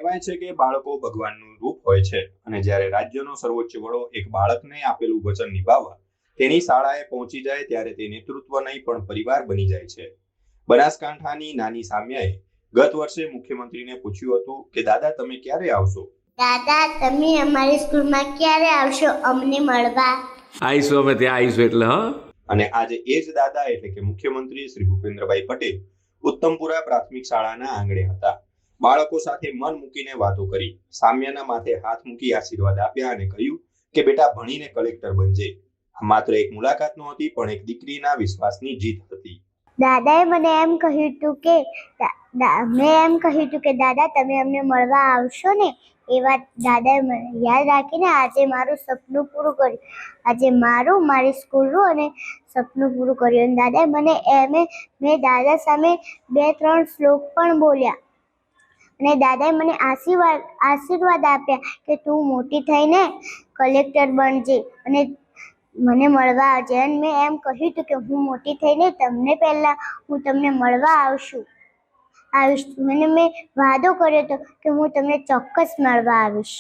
કહેવાય છે કે બાળકો ભગવાનનું રૂપ હોય છે અને જ્યારે રાજ્યનો સર્વોચ્ચ વડો એક બાળકને આપેલું વચન નિભાવવા તેની શાળાએ પહોંચી જાય ત્યારે તે નેતૃત્વ નહીં પણ પરિવાર બની જાય છે. બનાસકાંઠાની નાની સામ્યાએ ગત વર્ષે મુખ્યમંત્રીને પૂછ્યું હતું કે દાદા તમે ક્યારે આવશો? દાદા તમે અમારી સ્કૂલમાં ક્યારે આવશો અમને મળવા? આવીશું, અમે ત્યાં આવીશું એટલે. અને આજે એ જ દાદા એટલે કે મુખ્યમંત્રી શ્રી ભૂપેન્દ્રભાઈ પટેલ ઉત્તમપુરા પ્રાથમિક શાળાના આંગણે હતા. બાળકો સાથે મન મૂકીને વાતો કરી, સામ્યાના માથે હાથ મૂકી આશીર્વાદ આપ્યા અને કહ્યું કે બેટા ભણીને કલેક્ટર બનજે. આ માત્ર એક મુલાકાત નહોતી પણ એક દીકરીના વિશ્વાસની જીત હતી. દાદાએ મને એમ કહ્યું હતું કે દાદા તમે અમને મળવા આવશો ને. એ વાત દાદાએ મને યાદ રાખીને આજે મારું સપનું પૂરું કર્યું. આજે મારી સ્કૂલનું અને સપનું પૂરું કર્યું. અને દાદાએ મેં દાદા સામે 2-3 શ્લોક પણ બોલ્યા અને દાદાએ મને આશીર્વાદ આપ્યા કે તું મોટી થઈને કલેક્ટર બનજે અને મને મળવા આવજે. અને મેં એમ કહ્યું હતું કે હું મોટી થઈને તમને મળવા આવીશ. અને મેં વાદો કર્યો હતો કે હું તમને ચોક્કસ મળવા આવીશ.